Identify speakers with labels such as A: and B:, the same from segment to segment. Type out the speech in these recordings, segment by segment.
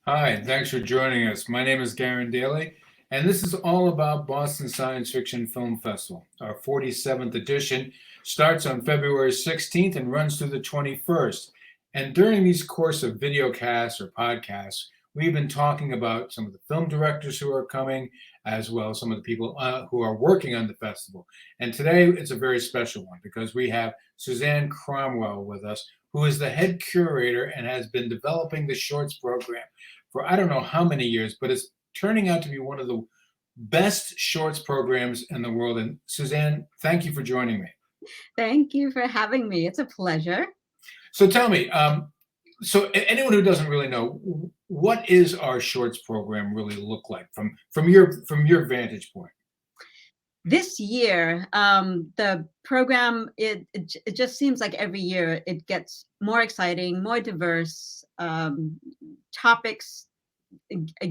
A: Hi, thanks for joining us. My name is Garen Daly, and this is all about Boston Science Fiction Film Festival. Our 47th edition starts on February 16th and runs through the 21st. And during these course of videocasts or podcasts, we've been talking about some of the film directors who are coming, as well as some of the people who are working on the festival. And today it's a very special one because we have Suzzanne Cromwell with us, who is the head curator and has been developing the shorts program for I don't know how many years, but it's turning out to be one of the best shorts programs in the world. And Suzzanne, thank you for joining me.
B: Thank you for having me. It's a pleasure.
A: So tell me, so anyone who doesn't really know, what is our shorts program really look like from your vantage point?
B: This year, the program, it just seems like every year it gets more exciting, more diverse. Topics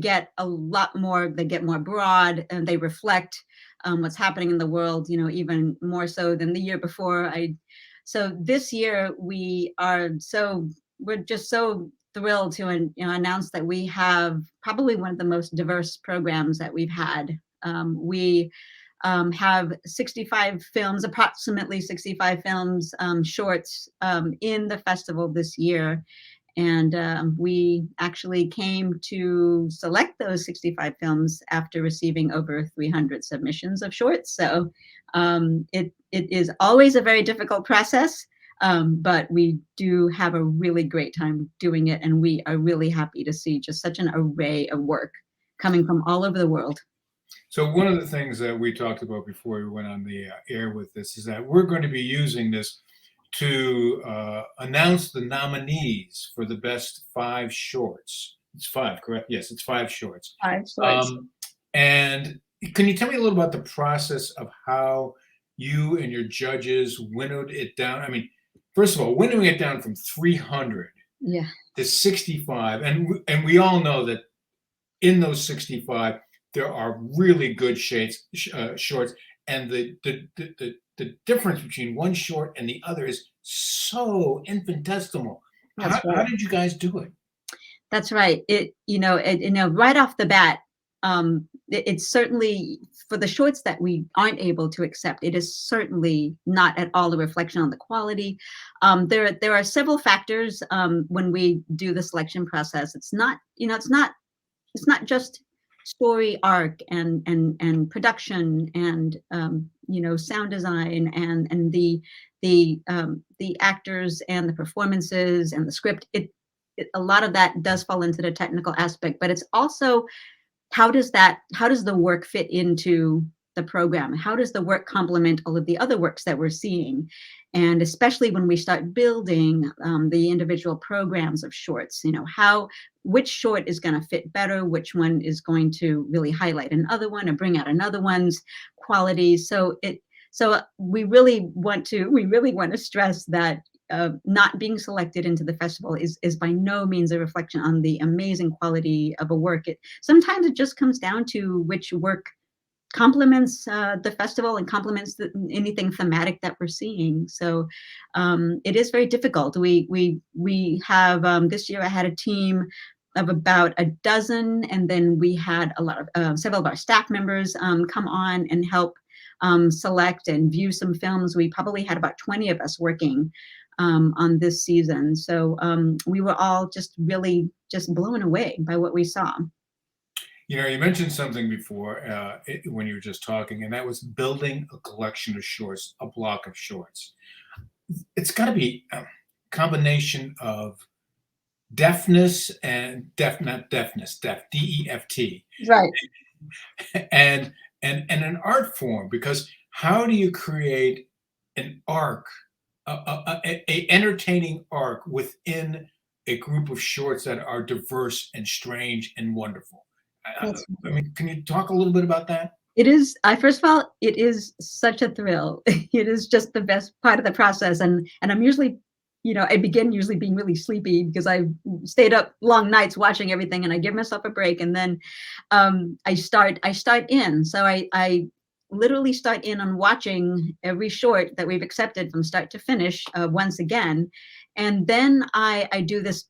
B: get a lot more, they get more broad, and they reflect what's happening in the world, even more so than the year before. So this year we're just so thrilled to announce that we have probably one of the most diverse programs that we've had. We have 65 films, approximately 65 films, shorts in the festival this year. And we actually came to select those 65 films after receiving over 300 submissions of shorts. So it is always a very difficult process, but we do have a really great time doing it. And we are really happy to see just such an array of work coming from all over the world.
A: So one of the things that we talked about before we went on the air with this is that we're going to be using this to announce the nominees for the best 5 shorts. It's 5, correct? Yes, it's 5 shorts.
B: 5 shorts.
A: And can you tell me a little about the process of how you and your judges winnowed it down? I mean, first of all, winnowing it down from 300 to 65, and we all know that in those 65 there are really good shorts, and the difference between one short and the other is so infinitesimal. How did you guys do it?
B: That's right. Right off the bat, it's certainly for the shorts that we aren't able to accept. It is certainly not at all a reflection on the quality. There are several factors when we do the selection process. It's not just story arc and production and sound design and the actors and the performances and the script. A lot of that does fall into the technical aspect, but it's also how does the work fit into the program? How does the work complement all of the other works that we're seeing? And especially when we start building the individual programs of shorts, which short is going to fit better, which one is going to really highlight another one or bring out another one's qualities. So we really want to stress that not being selected into the festival is by no means a reflection on the amazing quality of a work. Sometimes it just comes down to which work complements the festival and complements anything thematic that we're seeing. So it is very difficult. We have this year I had a team of about a dozen, and then we had a lot of several of our staff members come on and help select and view some films. We probably had about 20 of us working on this season. So we were all just really just blown away by what we saw.
A: You mentioned something before when you were just talking, and that was building a collection of shorts, a block of shorts. It's got to be a combination of deftness and deaf, DEFT.
B: Right.
A: And an art form, because how do you create an arc, a entertaining arc within a group of shorts that are diverse and strange and wonderful? I mean, can you talk a little bit about that?
B: It is, first of all, it is such a thrill. It is just the best part of the process. And I'm usually, I begin usually being really sleepy because I've stayed up long nights watching everything, and I give myself a break. And then I start in. So I literally start in on watching every short that we've accepted from start to finish once again. And then I do this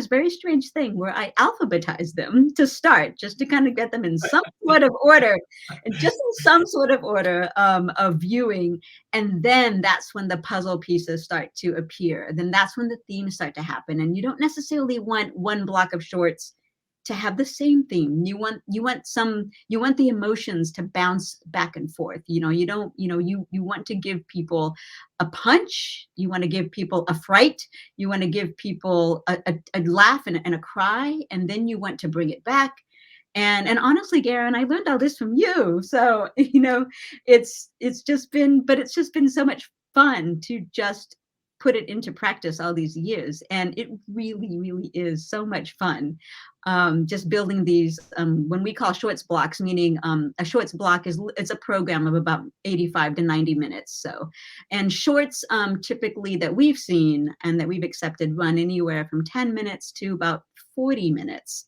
B: very strange thing where I alphabetize them to start, just to kind of get them in some sort of order, and just in some sort of order of viewing. And then that's when the puzzle pieces start to appear. Then that's when the themes start to happen. And you don't necessarily want one block of shorts to have the same theme. You want the emotions to bounce back and forth. You want to give people a punch, you want to give people a fright, you want to give people a laugh and a cry, and then you want to bring it back. And honestly, Garen, I learned all this from you. So, it's just been so much fun to just put it into practice all these years. And it really, really is so much fun. Just building these, when we call shorts blocks, meaning a shorts block it's a program of about 85 to 90 minutes. So, and shorts typically that we've seen and that we've accepted run anywhere from 10 minutes to about 40 minutes.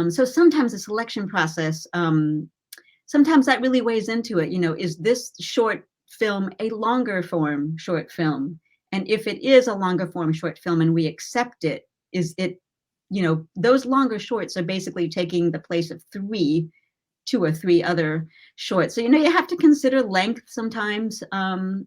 B: So sometimes the selection process, sometimes that really weighs into it. Is this short film a longer form short film? And if it is a longer form short film and we accept it, is it, those longer shorts are basically taking the place of 2 or 3 other shorts. So, you have to consider length sometimes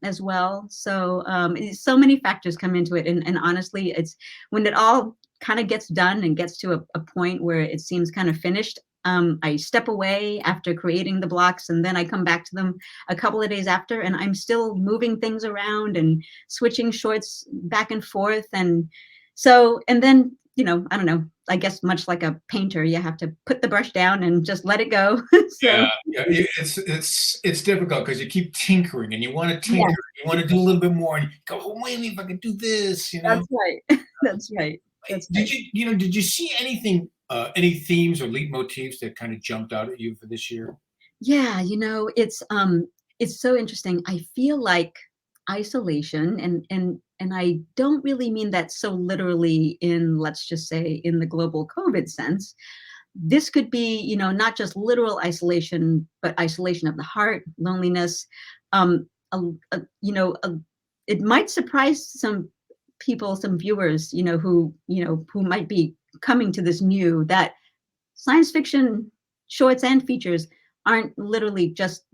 B: as well. So, so many factors come into it. And honestly, it's when it all kind of gets done and gets to a point where it seems kind of finished, I step away after creating the blocks, and then I come back to them a couple of days after, and I'm still moving things around and switching shorts back and forth. And so, and then, I don't know, I guess much like a painter, you have to put the brush down and just let it go. So,
A: Yeah, it's difficult because you keep tinkering and you want to
B: yeah,
A: tinker, you want to do a little bit more, and you go, oh, wait a minute, if I could do this,
B: that's right. That's right. That's right.
A: Did you see anything, any themes or leitmotifs that kind of jumped out at you for this year?
B: Yeah, it's so interesting. I feel like isolation, and I don't really mean that so literally in, let's just say, in the global COVID sense. This could be, not just literal isolation, but isolation of the heart, loneliness. Um, a, a, you know, a, it might surprise some people, some viewers, who might be coming to this new, that science fiction shorts and features aren't literally just,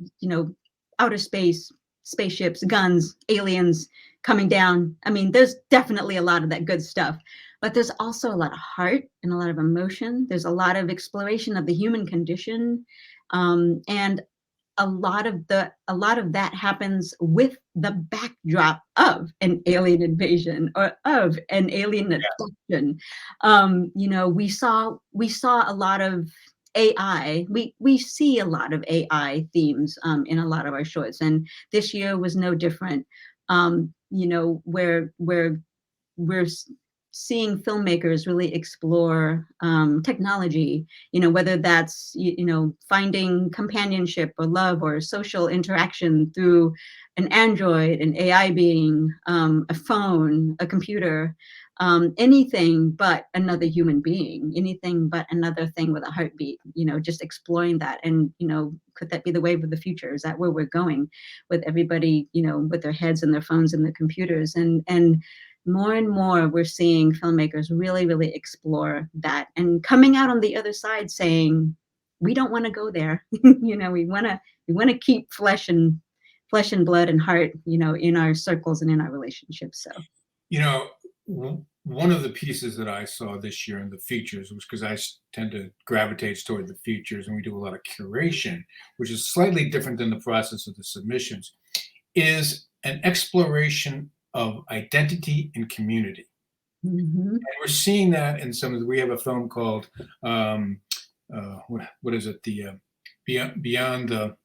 B: outer space, spaceships, guns, aliens coming down. I mean, there's definitely a lot of that good stuff, but there's also a lot of heart and a lot of emotion. There's a lot of exploration of the human condition, and a lot of that happens with the backdrop of an alien invasion or of an alien abduction. We saw a lot of AI. We see a lot of AI themes in a lot of our shorts, and this year was no different. Where we're seeing filmmakers really explore technology, whether that's, finding companionship or love or social interaction through an android, an AI being, a phone, a computer, anything but another human being, anything but another thing with a heartbeat, just exploring that. And, could that be the wave of the future? Is that where we're going with everybody, with their heads and their phones and their computers? And more and more we're seeing filmmakers really, really explore that and coming out on the other side saying, we don't want to go there. We want to keep flesh and blood and heart, in our circles and in our relationships. So,
A: one of the pieces that I saw this year in the features was, because I tend to gravitate toward the features and we do a lot of curation, which is slightly different than the process of the submissions, is an exploration of identity and community.
B: mm-hmm.
A: And we're seeing that in we have a film called, what is it? The Beyond the,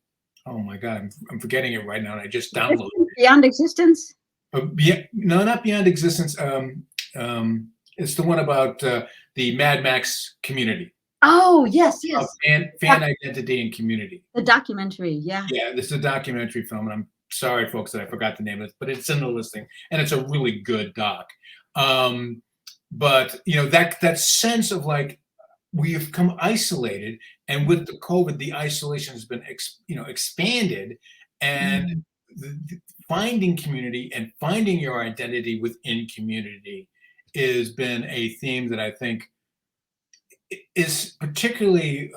A: oh my God, I'm forgetting it right now, and I just downloaded it.
B: Beyond Existence?
A: No, not Beyond Existence. It's the one about the Mad Max community.
B: Oh, yes, yes.
A: Fan identity and community.
B: The documentary, yeah.
A: Yeah, this is a documentary film, and I'm sorry, folks, that I forgot the name of it, but it's in the listing, and it's a really good doc. But that sense of like, we have come isolated, And with the COVID, the isolation has been expanded, and finding community and finding your identity within community has been a theme that I think is particularly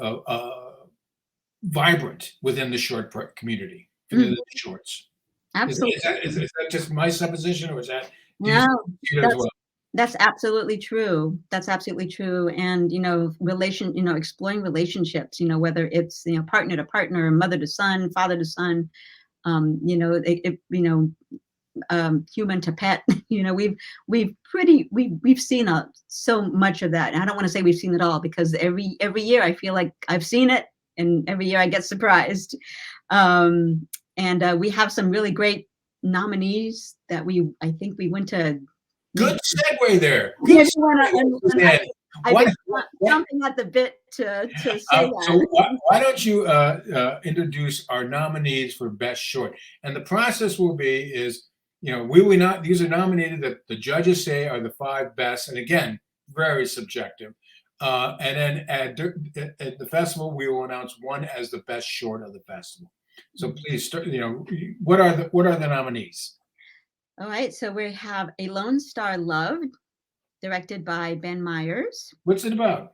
A: vibrant within the short community, within the shorts.
B: Absolutely.
A: Is that just my supposition, or is that
B: No,
A: you as well?
B: that's absolutely true. That's absolutely true. And, exploring relationships, whether it's, partner to partner, mother to son, father to son, human to pet, we've seen so much of that. And I don't want to say we've seen it all, because every year I feel like I've seen it, and every year I get surprised. And we have some really great nominees that I think we went to.
A: Good segue there.
B: Good segue. I've been jumping at the bit to say that.
A: So why don't you introduce our nominees for Best Short? And the process will be these are nominated that the judges say are the 5 best, and again, very subjective. And then at the festival, we will announce one as the best short of the festival. So please start. What are the nominees?
B: All right, so we have A Lone Star Love, directed by Ben Myers.
A: What's it about?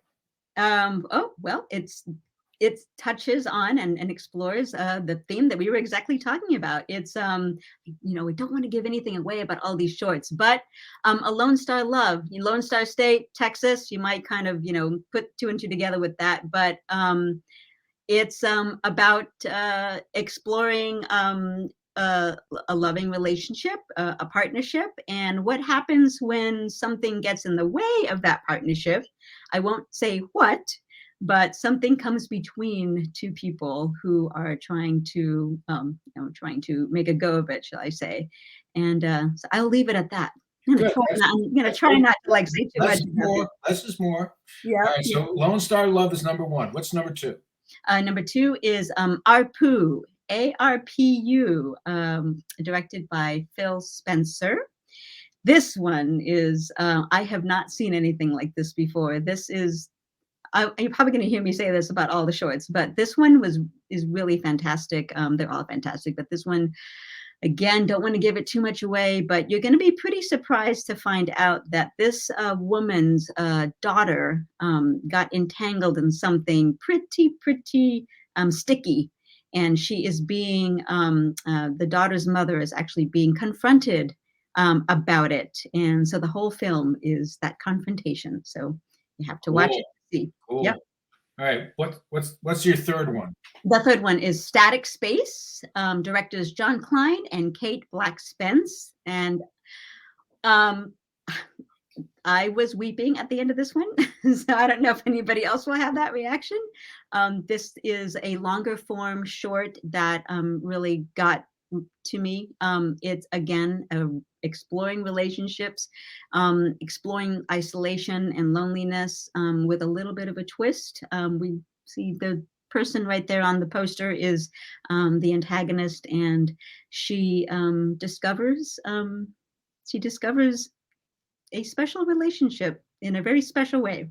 B: It touches on and explores the theme that we were exactly talking about. It's we don't want to give anything away about all these shorts, but A Lone Star Love, Lone Star State, Texas. You might kind of put 2 and 2 together with that, but it's about exploring a loving relationship, a partnership, and what happens when something gets in the way of that partnership. I won't say what, but something comes between 2 people who are trying to make a go of it, shall I say? And so I'll leave it at that. I'm gonna try not to say too much.
A: Less is more.
B: Yeah.
A: All right. So Lone Star Love is number 1. What's number 2?
B: Number 2 is ARPU. ARPU, directed by Phil Spencer. This one is, I have not seen anything like this before. This is, you're probably going to hear me say this about all the shorts, but this one is really fantastic. They're all fantastic, but this one, again, don't want to give it too much away, but you're going to be pretty surprised to find out that this woman's daughter got entangled in something pretty sticky. And she is being, the daughter's mother is actually being confronted about it. And so the whole film is that confrontation. So you have to watch it to see.
A: Cool.
B: Yep.
A: All right. What's your third one?
B: The third one is Static Space, directors John Klein and Kate Black Spence. And I was weeping at the end of this one, so I don't know if anybody else will have that reaction. This is a longer form short that really got to me. It's, again, exploring relationships, exploring isolation and loneliness with a little bit of a twist. We see the person right there on the poster is the antagonist, and she discovers a special relationship in a very special way.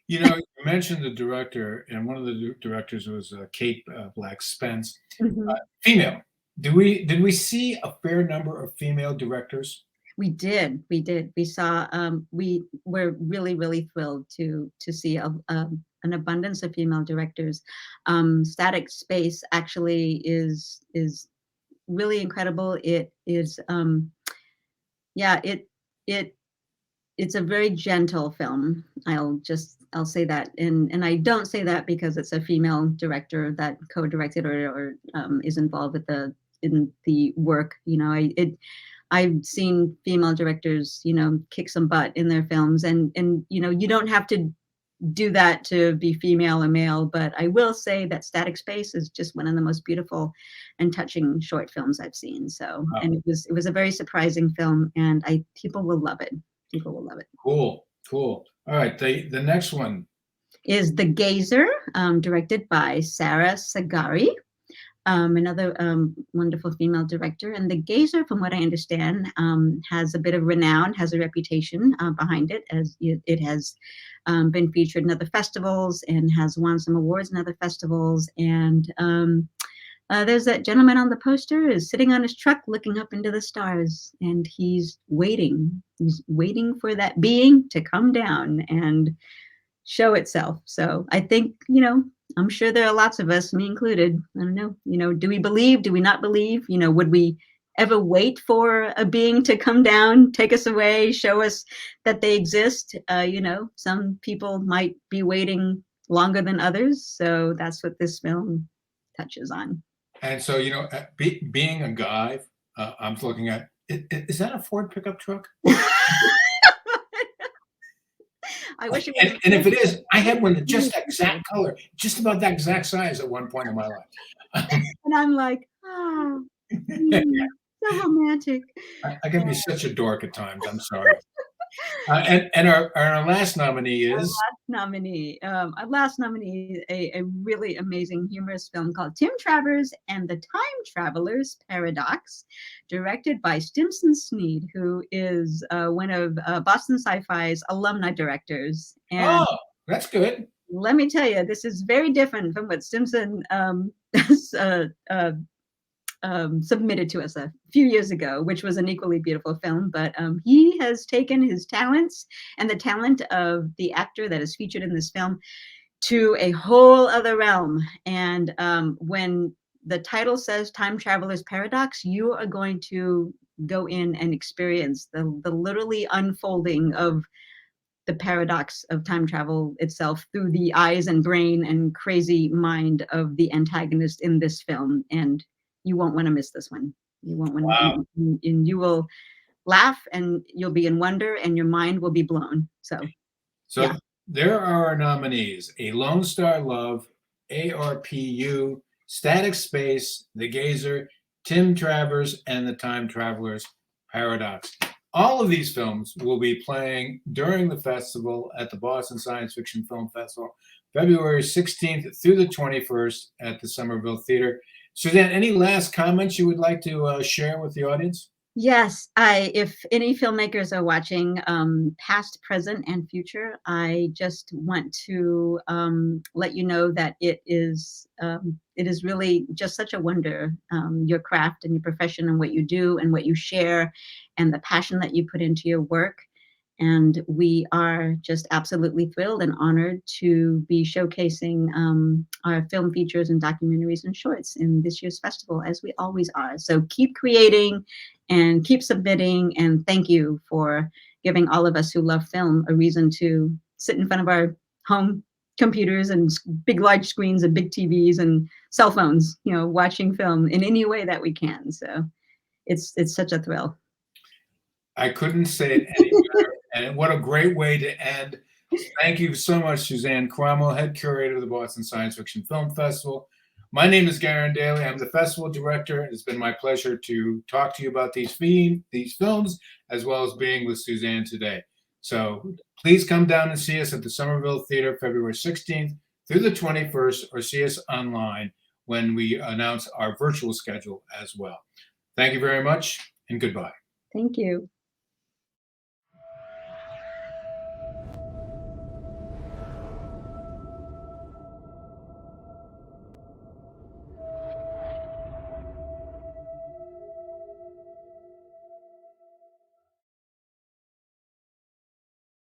A: You mentioned the director, and one of the directors was Kate Black Spence. Female. Did we see a fair number of female directors?
B: We did. We saw. We were really thrilled to see an abundance of female directors. Static Space actually is really incredible. It is. It's a very gentle film. I'll say that, and I don't say that because it's a female director that co-directed or is involved in the work. I've seen female directors, kick some butt in their films, and you don't have to do that to be female or male. But I will say that Static Space is just one of the most beautiful and touching short films I've seen. So, and it was a very surprising film, and people will love it. People will love it.
A: Cool. All right. The next one
B: is The Gazer, directed by Sarah Sagari. another wonderful female director. And The Gazer, from what I understand, has a bit of renown, has a reputation behind it, as it has been featured in other festivals and has won some awards in other festivals. And there's that gentleman on the poster is sitting on his truck looking up into the stars, and he's waiting. He's waiting for that being to come down and show itself. So I think, I'm sure there are lots of us, me included. I don't know, do we believe? Do we not believe? Would we ever wait for a being to come down, take us away, show us that they exist? Some people might be waiting longer than others. So that's what this film touches on.
A: And so, being a guy, I'm looking at, is that a Ford pickup truck?
B: I wish it was.
A: And if it is, I had one just that exact color, just about that exact size at one point in my life.
B: And I'm like, so romantic.
A: I can be such a dork at times. I'm sorry. And our last nominee is
B: our last nominee, a really amazing humorous film called Tim Travers and the Time Traveler's Paradox, directed by Stimson Sneed, who is one of Boston Sci-Fi's alumni directors. And
A: that's good.
B: Let me tell you, this is very different from what Stimson submitted to us a few years ago, which was an equally beautiful film. But he has taken his talents and the talent of the actor that is featured in this film to a whole other realm. And when the title says Time Traveler's Paradox, you are going to go in and experience the literally unfolding of the paradox of time travel itself through the eyes and brain and crazy mind of the antagonist in this film. And you won't want to miss this one. You won't want to, and you will laugh and you'll be in wonder and your mind will be blown. So yeah.
A: There are our nominees: A Lone Star Love, ARPU, Static Space, The Gazer, Tim Travers, and The Time Traveler's Paradox. All of these films will be playing during the festival at the Boston Science Fiction Film Festival, February 16th through the 21st at the Somerville Theater. Suzzanne, any last comments you would like to share with the audience?
B: Yes, if any filmmakers are watching, past, present, and future, I just want to let you know that it is really just such a wonder, your craft and your profession and what you do and what you share and the passion that you put into your work. And we are just absolutely thrilled and honored to be showcasing our film features and documentaries and shorts in this year's festival, as we always are. So keep creating and keep submitting. And thank you for giving all of us who love film a reason to sit in front of our home computers and big, large screens and big TVs and cell phones, watching film in any way that we can. So it's such a thrill.
A: I couldn't say it any better. And what a great way to end. Thank you so much, Suzzanne Cromwell, head curator of the Boston Science Fiction Film Festival. My name is Garen Daly. I'm the festival director. It's been my pleasure to talk to you about these films, as well as being with Suzzanne today. So please come down and see us at the Somerville Theater, February 16th through the 21st, or see us online when we announce our virtual schedule as well. Thank you very much, and goodbye.
B: Thank you.